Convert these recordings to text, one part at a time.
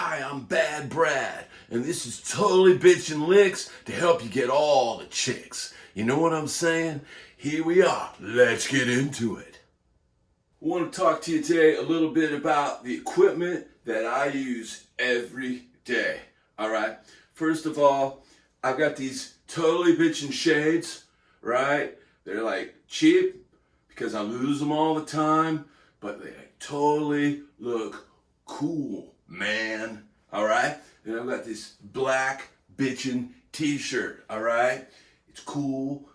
Hi, I'm badbrad, and this is totally Bitchin Licks to help you get all the chicks. You know what I'm saying? Here we are. Let's get into it. I want to talk to you today a little bit about the equipment that I use every day. All right. First of all, I've got these totally bitchin' shades, right? They're like cheap because I lose them all the time, but they totally look cool, man. All right. And I've got this black bitchin' t-shirt. All right. It's cool.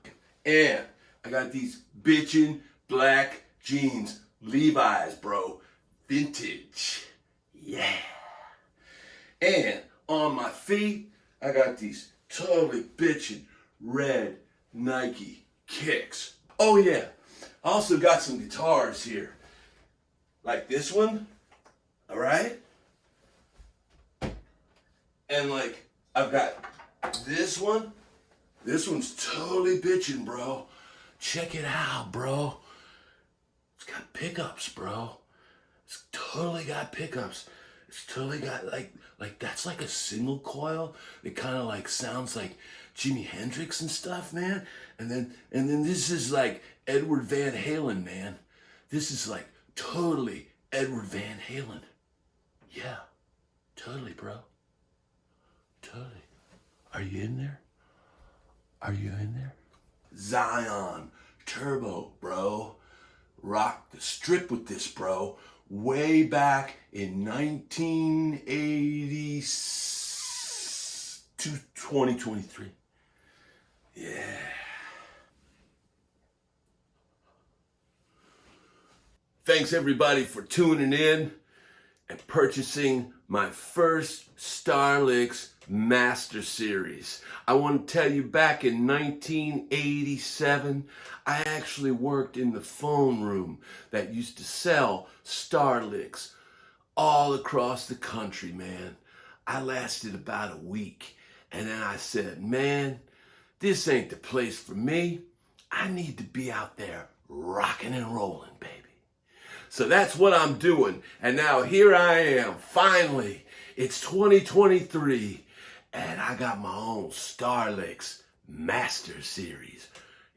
And I got these bitchin' black jeans, Levi's, bro. Vintage. Yeah. And on my feet, I got these totally bitchin' red Nike kicks. Oh yeah. I also got some guitars here. Like this one. All right. And like I've got this one. This one's totally bitchin', bro. Check it out, bro. It's got pickups, bro. It's totally got pickups. It's totally got like that's like a single coil. It kind of like sounds like Jimi Hendrix and stuff, man. And then this is like Edward Van Halen, man. This is like totally Edward Van Halen. Yeah, totally, bro. Totally. Are you in there? Are you in there? Zion Turbo, bro. Rock the strip with this, bro. Way back in 1980 to 2023. Yeah. Thanks everybody for tuning in and purchasing my first Star Licks Master Series. I want to tell you, back in 1987, I actually worked in the phone room that used to sell Star Licks all across the country, man. I lasted about a week, and then I said, man, this ain't the place for me. I need to be out there rocking and rolling, baby. So that's what I'm doing. And now here I am, finally. It's 2023. And I got my own Star Licks Master Series.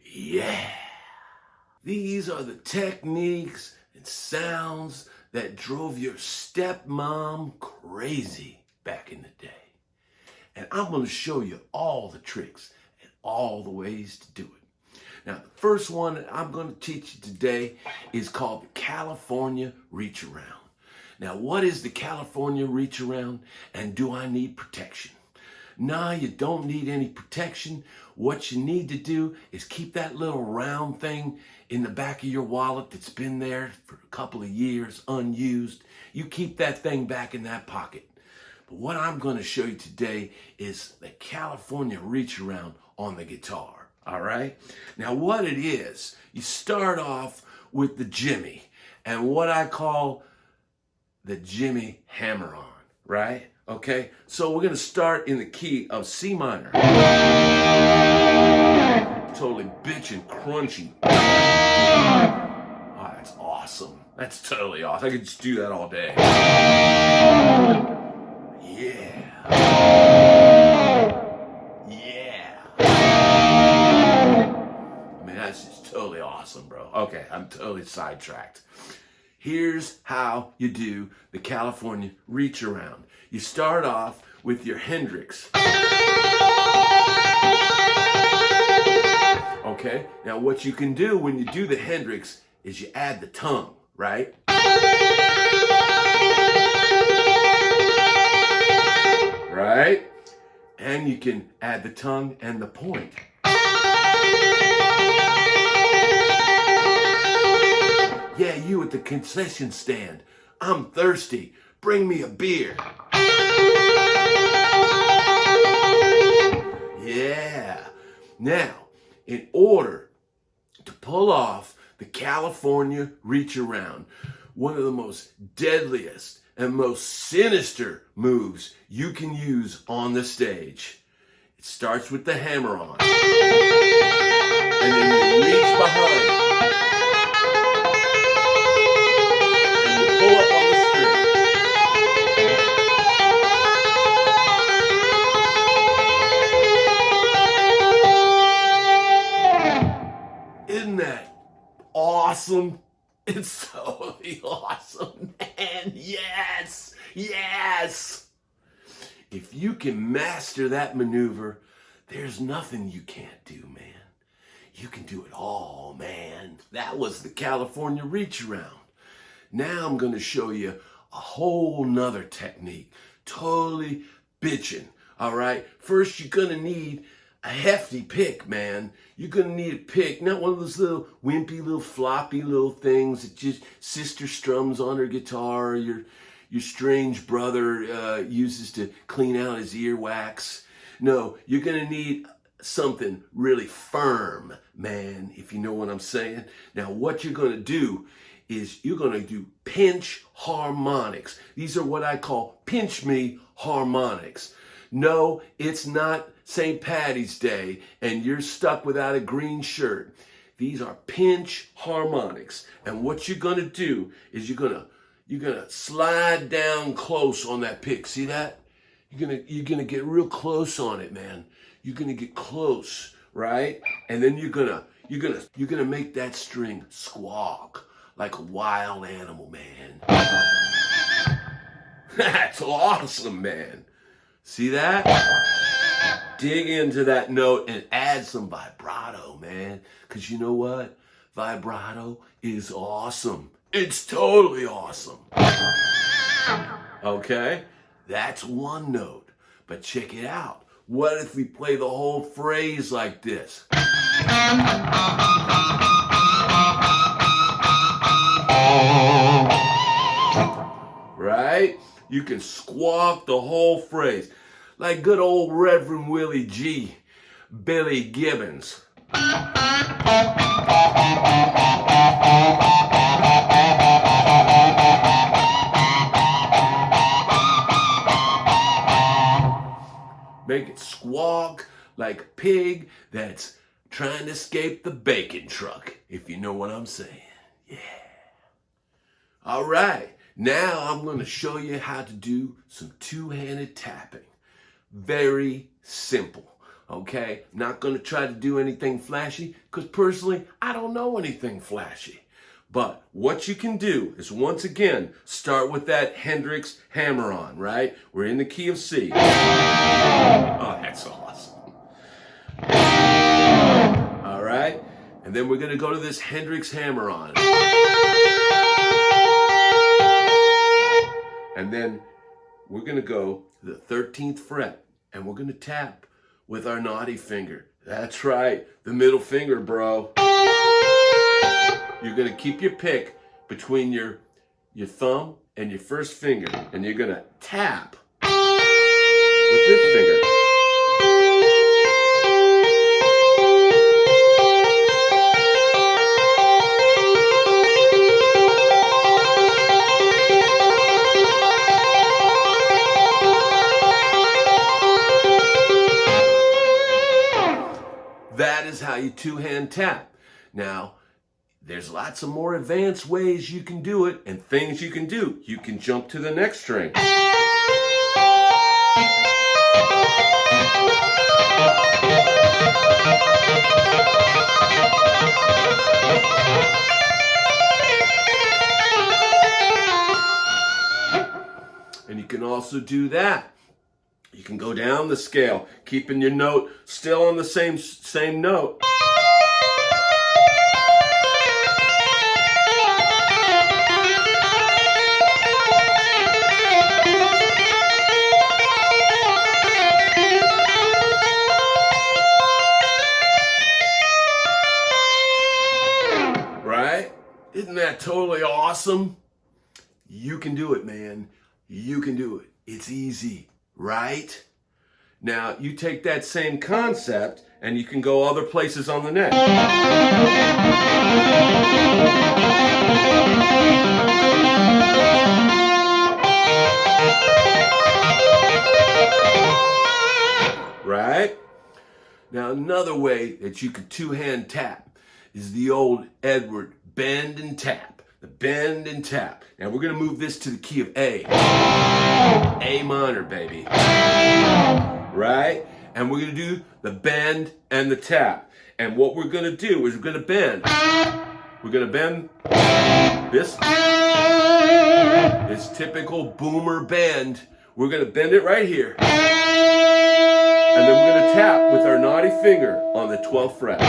Yeah. These are the techniques and sounds that drove your stepmom crazy back in the day. And I'm going to show you all the tricks and all the ways to do it. Now, the first one that I'm going to teach you today is called the California Reach Around. Now, what is the California Reach Around, and do I need protection? Nah, you don't need any protection. What you need to do is keep that little round thing in the back of your wallet that's been there for a couple of years, unused. You keep that thing back in that pocket. But what I'm going to show you today is the California Reach Around on the guitar. All right? Now, what it is, you start off with the Jimmy, and what I call the Jimmy hammer-on, right? Okay, so we're gonna start in the key of C minor. Totally bitchin' crunchy. Oh, that's awesome. That's totally awesome. I could just do that all day. Yeah. Yeah. I mean, that's just totally awesome, bro. Okay, I'm totally sidetracked. Here's how you do the California Reach Around. You start off with your Hendrix. Okay, now what you can do when you do the Hendrix is you add the tongue, right? Right? And you can add the tongue and the point. Yeah, you at the concession stand. I'm thirsty. Bring me a beer. Yeah. Now, in order to pull off the California Reach Around, one of the most deadliest and most sinister moves you can use on the stage, it starts with the hammer-on. And then you reach behind. And you pull up on the string. man. Yes, yes. If you can master that maneuver, there's nothing you can't do, man. You can do it all, man. That was the California reach around. Now I'm going to show you a whole nother technique. Totally bitchin', all right? First, you're going to need a hefty pick, man. You're going to need a pick, not one of those little wimpy, little floppy little things that just sister strums on her guitar or your strange brother uses to clean out his earwax. No, you're going to need something really firm, man, if you know what I'm saying. Now, what you're going to do is you're going to do pinch harmonics. These are what I call pinch me harmonics. No, it's not St. Patty's Day and you're stuck without a green shirt. These are pinch harmonics. And what you're going to do is you're going to slide down close on that pick. See that? You're going to get real close on it, man. You're going to get close, right? And then you're going to make that string squawk like a wild animal, man. That's awesome, man. See that? Dig into that note and add some vibrato, man. Because you know what? Vibrato is awesome. It's totally awesome. Okay? That's one note. But check it out. What if we play the whole phrase like this? Right? You can squawk the whole phrase. Like good old Reverend Willie G. Billy Gibbons. Make it squawk like a pig that's trying to escape the bacon truck, if you know what I'm saying. Yeah. All right. Now I'm going to show you how to do some two-handed tapping. Very simple. Okay? Not going to try to do anything flashy because personally, I don't know anything flashy. But what you can do is, once again, start with that Hendrix hammer-on, right? We're in the key of C. Oh, that's awesome. All right? And then we're going to go to this Hendrix hammer-on. And then we're going to go to the 13th fret, and we're going to tap with our naughty finger. That's right, the middle finger, bro. You're going to keep your pick between your thumb and your first finger, and you're going to tap with this finger. That is how you two-hand tap. Now, there's lots of more advanced ways you can do it and things you can do. You can jump to the next string. And you can also do that. You can go down the scale, keeping your note still on the same note. Right? Isn't that totally awesome? You can do it, man. You can do it. It's easy. Right? Now, you take that same concept and you can go other places on the neck. Right? Now, another way that you could two-hand tap is the old Edward bend and tap. The bend and tap. Now we're going to move this to the key of A. A minor, baby. Right? And we're going to do the bend and the tap. And what we're going to do is we're going to bend. We're going to bend this. This typical boomer bend. We're going to bend it right here. And then we're going to tap with our naughty finger on the 12th fret.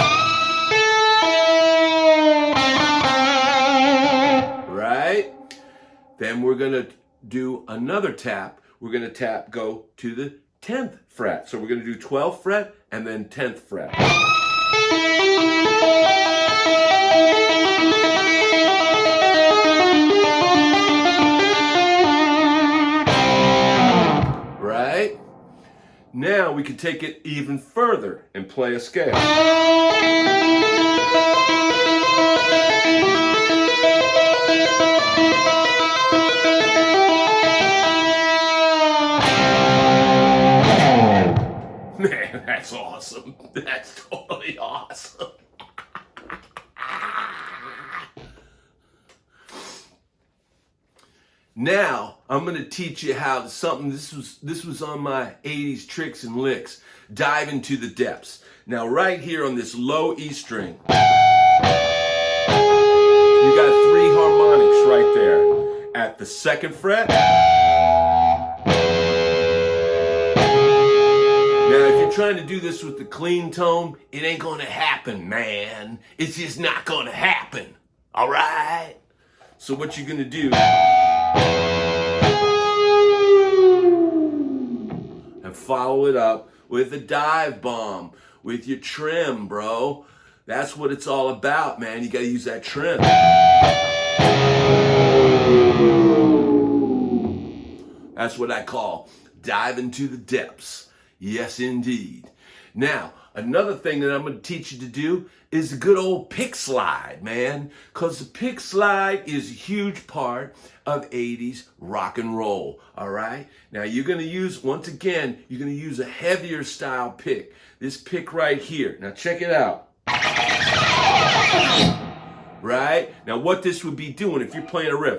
Right? Then we're going to do another tap. We're going to tap, go to the 10th fret. So we're going to do 12th fret and then 10th fret. Right? Now we can take it even further and play a scale. Man, that's awesome. That's totally awesome. Now, I'm going to teach you how something, this was on my 80s tricks and licks. Dive into the depths. Now, right here on this low E string, you got 3 harmonics right there. At the 2nd fret. Now, if you're trying to do this with the clean tone, it ain't going to happen, man. It's just not going to happen. All right? So what you're going to do, and follow it up with a dive bomb, with your trim, bro. That's what it's all about, man. You got to use that trim. That's what I call diving to the depths. Yes, indeed. Now, another thing that I'm going to teach you to do is the good old pick slide, man. Because the pick slide is a huge part of 80s rock and roll, all right? Now, you're going to use, once again, you're going to use a heavier style pick. This pick right here. Now, check it out. Right? Now, what this would be doing if you're playing a riff.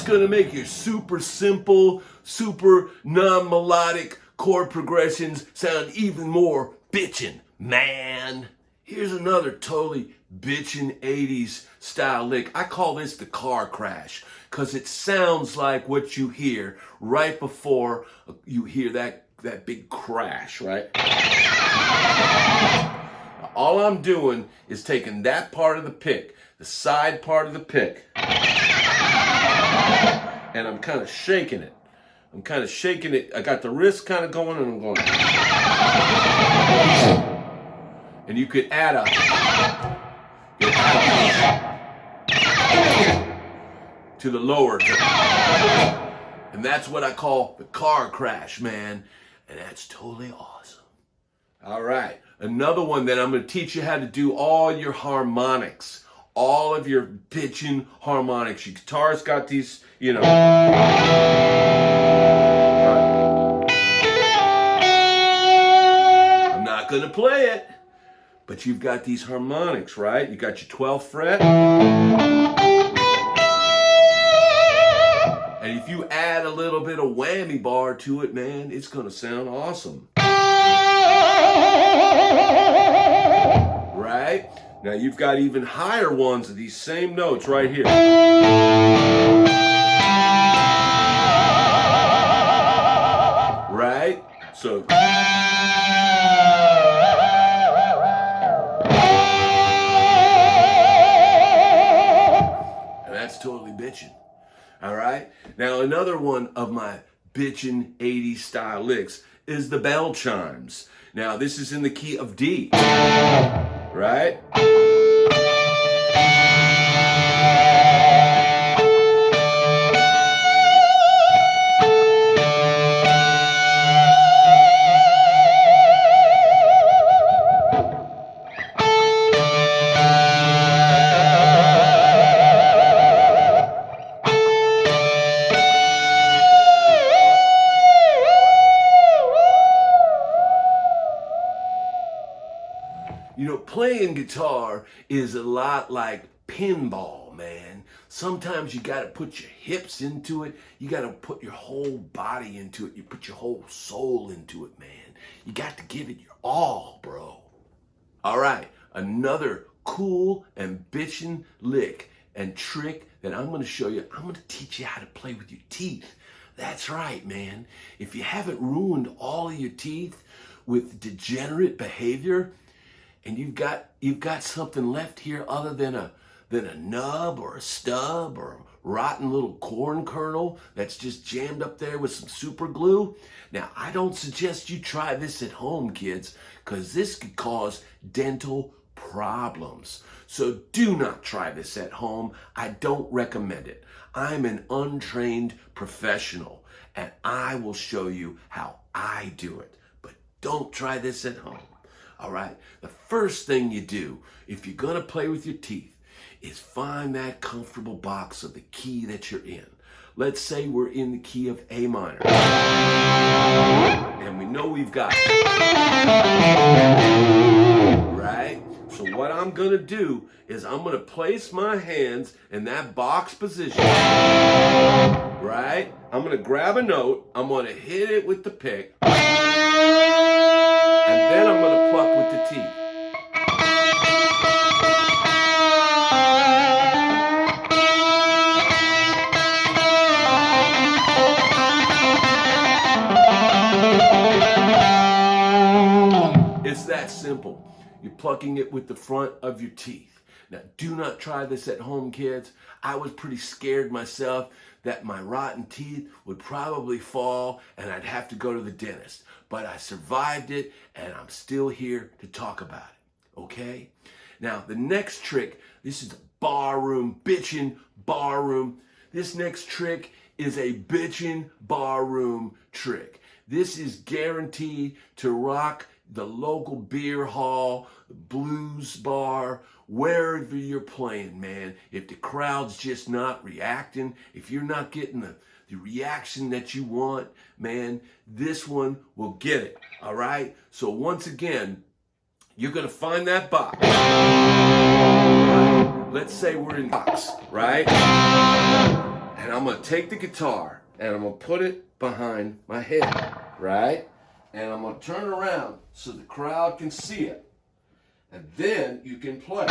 Going to make your super simple, super non-melodic chord progressions sound even more bitchin', man. Here's another totally bitchin' 80s style lick. I call this the car crash because it sounds like what you hear right before you hear that big crash, right? All I'm doing is taking that part of the pick, the side part of the pick, and I'm kind of shaking it. I got the wrist kind of going, and I'm going. And you could add a to the lower. And that's what I call the car crash, man. And that's totally awesome. All right. Another one that I'm going to teach you how to do all your harmonics. All of your bitchin' harmonics. Your guitar's got these, you know. I'm not going to play it, but you've got these harmonics, right? You got your 12th fret. And if you add a little bit of whammy bar to it, man, it's going to sound awesome. Right? Now you've got even higher ones of these same notes right here. Right? So. And that's totally bitchin'. All right? Now another one of my bitchin' 80s style licks is the bell chimes. Now this is in the key of D. Right? You know, playing guitar is a lot like pinball, man. Sometimes you gotta put your hips into it. You gotta put your whole body into it. You put your whole soul into it, man. You got to give it your all, bro. All right, another cool and bitchin' lick and trick that I'm gonna show you. I'm gonna teach you how to play with your teeth. That's right, man. If you haven't ruined all of your teeth with degenerate behavior, and you've got something left here other than a nub or a stub or a rotten little corn kernel that's just jammed up there with some super glue. Now, I don't suggest you try this at home, kids, because this could cause dental problems. So do not try this at home. I don't recommend it. I'm an untrained professional, and I will show you how I do it. But don't try this at home. All right, the first thing you do if you're gonna play with your teeth is find that comfortable box of the key that you're in. Let's say we're in the key of A minor. And we know we've got it. Right? So what I'm gonna do is I'm gonna place my hands in that box position. Right? I'm gonna grab a note, I'm gonna hit it with the pick. And then I'm going to pluck with the teeth. It's that simple. You're plucking it with the front of your teeth. Now, do not try this at home, kids. I was pretty scared myself that my rotten teeth would probably fall and I'd have to go to the dentist. But I survived it, and I'm still here to talk about it, okay? Now, the next trick, this is a barroom, bitchin' barroom. This next trick is a bitchin' barroom trick. This is guaranteed to rock the local beer hall, the blues bar, wherever you're playing, man. If the crowd's just not reacting, if you're not getting the reaction that you want, man, this one will get it, all right? So once again, you're gonna find that box. Right? Let's say we're in box, right? And I'm gonna take the guitar and I'm gonna put it behind my head, right? And I'm gonna turn around so the crowd can see it. And then you can play.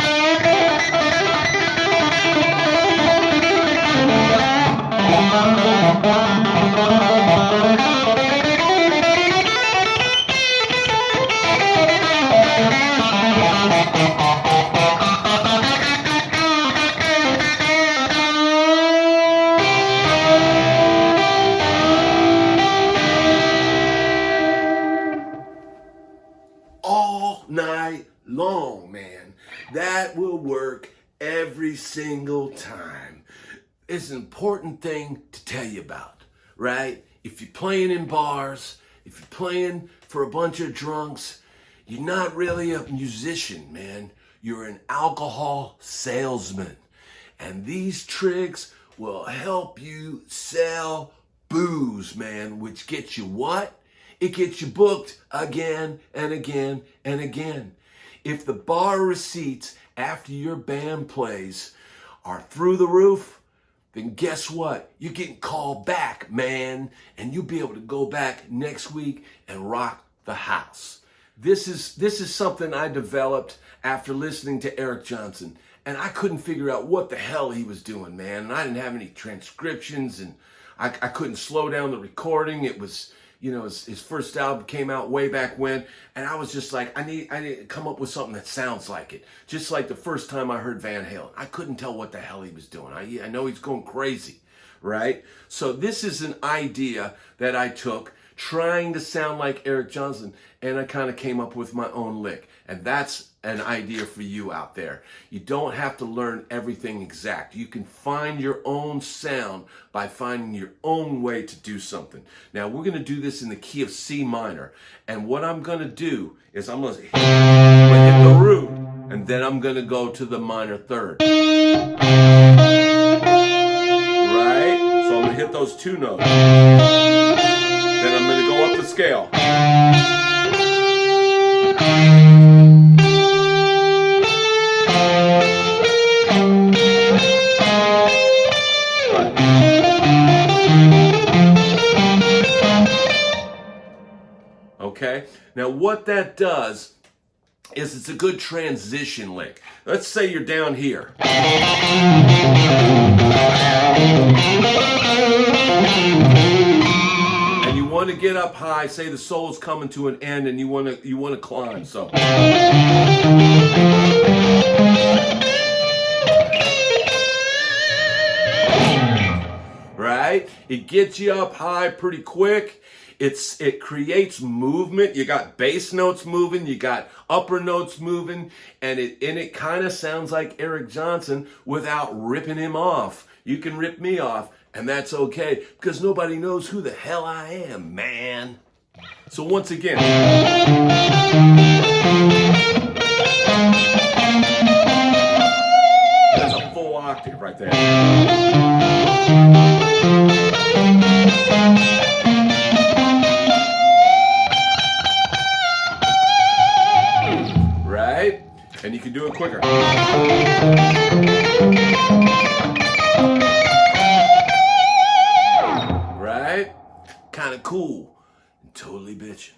All night long, man. That will work every single time. It's an important thing to tell you about, right? If you're playing in bars, if you're playing for a bunch of drunks, you're not really a musician, man. You're an alcohol salesman. And these tricks will help you sell booze, man, which gets you what? It gets you booked again and again and again. If the bar receipts after your band plays are through the roof, then guess what? You're getting called back, man, and you'll be able to go back next week and rock the house. This is something I developed after listening to Eric Johnson, and I couldn't figure out what the hell he was doing, man. And I didn't have any transcriptions, and I couldn't slow down the recording. It was, you know, his first album came out way back when, and I was just like, I need to come up with something that sounds like it. Just like the first time I heard Van Halen. I couldn't tell what the hell he was doing. I know he's going crazy, right? So this is an idea that I took, trying to sound like Eric Johnson, and I kind of came up with my own lick. And that's an idea for you out there. You don't have to learn everything exact. You can find your own sound by finding your own way to do something. Now, we're going to do this in the key of C minor. And what I'm going to do is I'm going to hit the root, and then I'm going to go to the minor third. Right? So I'm going to hit those two notes. Then I'm going to go up the scale. what that does is it's a good transition lick. Let's say you're down here. And you want to get up high, say the solo's coming to an end and you want to climb. So right? It gets you up high pretty quick. It creates movement. You got bass notes moving, you got upper notes moving, and it kind of sounds like Eric Johnson without ripping him off. You can rip me off, and that's okay, because nobody knows who the hell I am, man. So once again, that's a full octave right there. Right? And you can do it quicker. Right? Kind of cool. Totally bitchin'.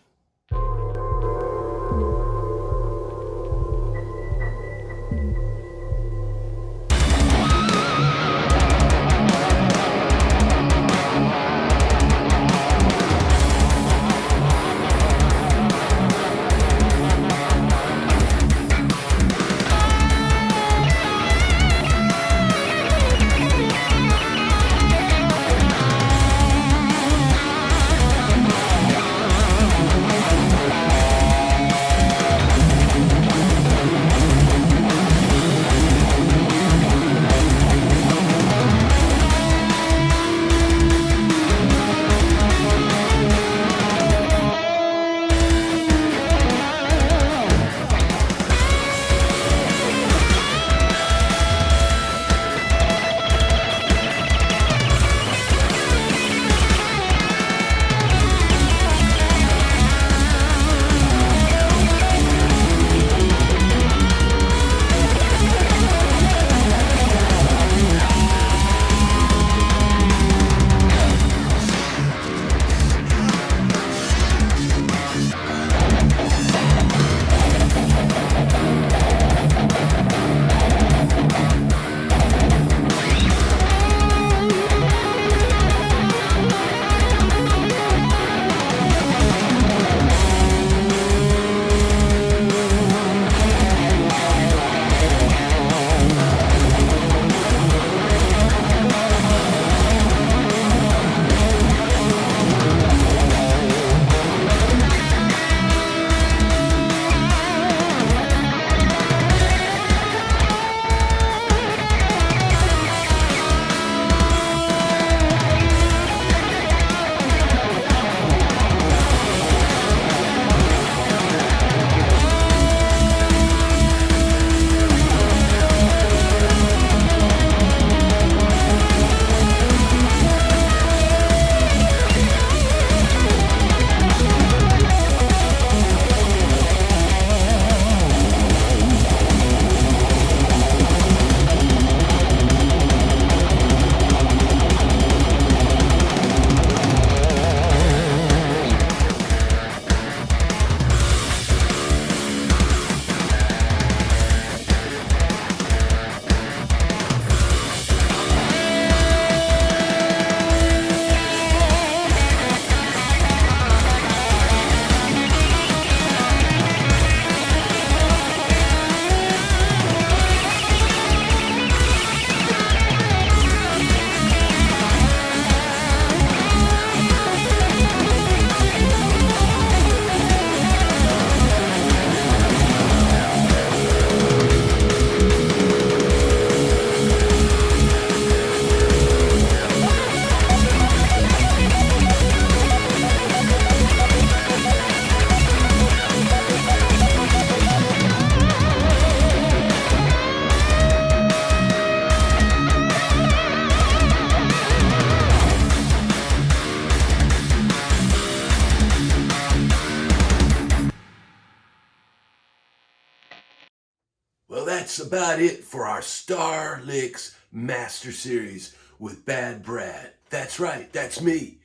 Well, that's about it for our Star Licks Master Series with Bad Brad. That's right, that's me.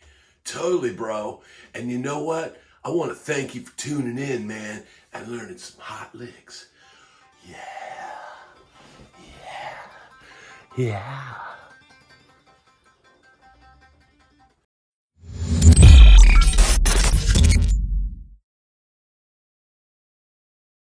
Totally, bro. And you know what? I want to thank you for tuning in, man, and learning some hot licks. Yeah. Yeah. Yeah.